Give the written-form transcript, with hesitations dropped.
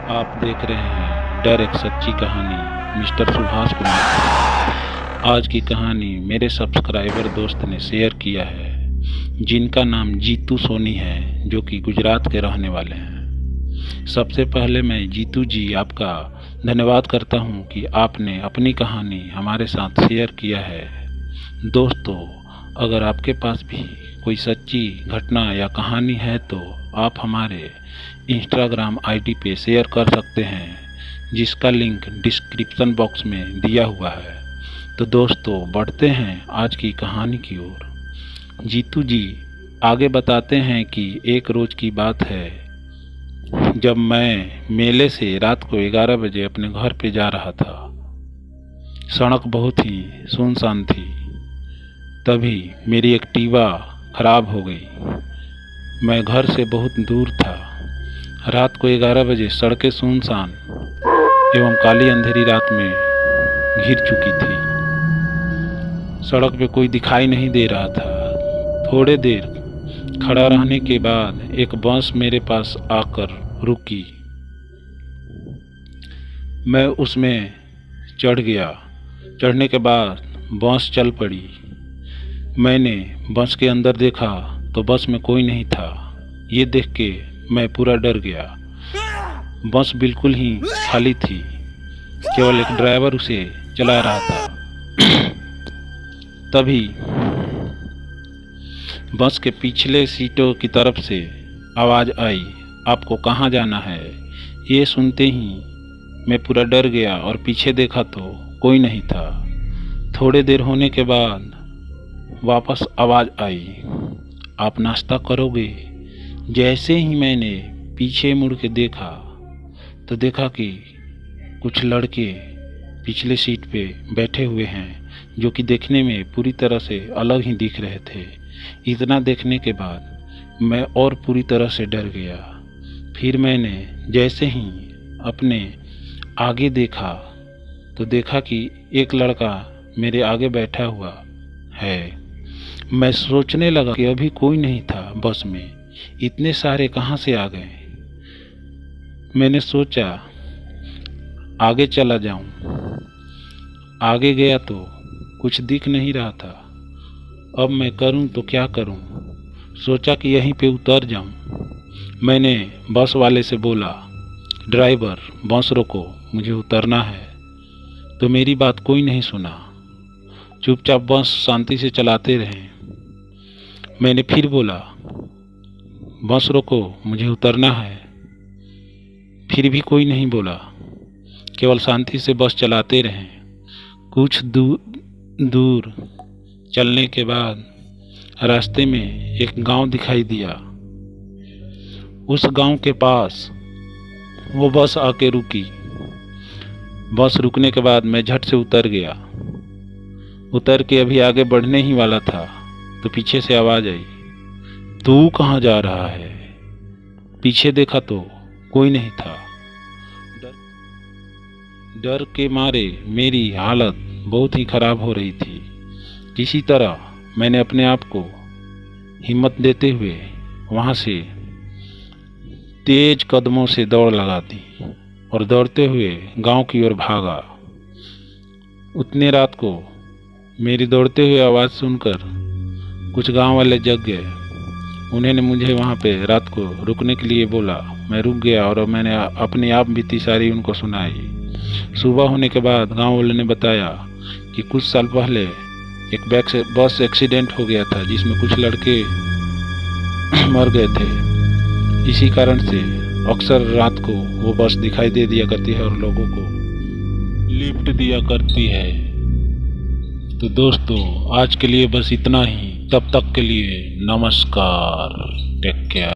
आप देख रहे हैं डर एक सच्ची कहानी मिस्टर सुभाष कुमार। आज की कहानी मेरे सब्सक्राइबर दोस्त ने शेयर किया है, जिनका नाम जीतू सोनी है, जो कि गुजरात के रहने वाले हैं। सबसे पहले मैं जीतू जी आपका धन्यवाद करता हूं कि आपने अपनी कहानी हमारे साथ शेयर किया है। दोस्तों, अगर आपके पास भी कोई सच्ची घटना या कहानी है तो आप हमारे इंस्टाग्राम आईडी पे शेयर कर सकते हैं, जिसका लिंक डिस्क्रिप्शन बॉक्स में दिया हुआ है। तो दोस्तों, बढ़ते हैं आज की कहानी की ओर। जीतू जी आगे बताते हैं कि एक रोज की बात है, जब मैं मेले से रात को 11 बजे अपने घर पे जा रहा था। सड़क बहुत ही सुनसान थी। तभी मेरी एक्टिवा खराब हो गई। मैं घर से बहुत दूर था। रात को 11 बजे सड़कें सुनसान एवं काली अंधेरी रात में घिर चुकी थी। सड़क पे कोई दिखाई नहीं दे रहा था। थोड़े देर खड़ा रहने के बाद एक बस मेरे पास आकर रुकी। मैं उसमें चढ़ गया। चढ़ने के बाद बस चल पड़ी। मैंने बस के अंदर देखा तो बस में कोई नहीं था। ये देख के मैं पूरा डर गया। बस बिल्कुल ही खाली थी, केवल एक ड्राइवर उसे चला रहा था। तभी बस के पिछले सीटों की तरफ से आवाज़ आई, आपको कहाँ जाना है? ये सुनते ही मैं पूरा डर गया और पीछे देखा तो कोई नहीं था। थोड़े देर होने के बाद वापस आवाज़ आई, आप नाश्ता करोगे? जैसे ही मैंने पीछे मुड़ के देखा तो देखा कि कुछ लड़के पिछले सीट पे बैठे हुए हैं, जो कि देखने में पूरी तरह से अलग ही दिख रहे थे। इतना देखने के बाद मैं और पूरी तरह से डर गया। फिर मैंने जैसे ही अपने आगे देखा तो देखा कि एक लड़का मेरे आगे बैठा हुआ है। मैं सोचने लगा कि अभी कोई नहीं था बस में, इतने सारे कहाँ से आ गए। मैंने सोचा आगे चला जाऊं। आगे गया तो कुछ दिख नहीं रहा था। अब मैं करूं तो क्या करूं? सोचा कि यहीं पे उतर जाऊं। मैंने बस वाले से बोला, ड्राइवर बस रोको, मुझे उतरना है। तो मेरी बात कोई नहीं सुना। चुपचाप बस शांति से चलाते रहे। मैंने फिर बोला, बस रोको, मुझे उतरना है। फिर भी कोई नहीं बोला, केवल शांति से बस चलाते रहे। कुछ दूर चलने के बाद रास्ते में एक गांव दिखाई दिया। उस गांव के पास वो बस आके रुकी। बस रुकने के बाद मैं झट से उतर गया। उतर के अभी आगे बढ़ने ही वाला था तो पीछे से आवाज़ आई, तू कहाँ जा रहा है? पीछे देखा तो कोई नहीं था। डर के मारे मेरी हालत बहुत ही खराब हो रही थी। किसी तरह मैंने अपने आप को हिम्मत देते हुए वहाँ से तेज कदमों से दौड़ लगा दी और दौड़ते हुए गांव की ओर भागा। उतने रात को मेरी दौड़ते हुए आवाज़ सुनकर कुछ गांव वाले जग गए। उन्होंने मुझे वहाँ पे रात को रुकने के लिए बोला। मैं रुक गया और मैंने अपनी आप बीती सारी उनको सुनाई। सुबह होने के बाद गांव वालों ने बताया कि कुछ साल पहले एक बस एक्सीडेंट हो गया था, जिसमें कुछ लड़के मर गए थे। इसी कारण से अक्सर रात को वो बस दिखाई दे दिया करती है और लोगों को लिफ्ट दिया करती है। तो दोस्तों, आज के लिए बस इतना ही। तब तक के लिए नमस्कार, टेक केयर।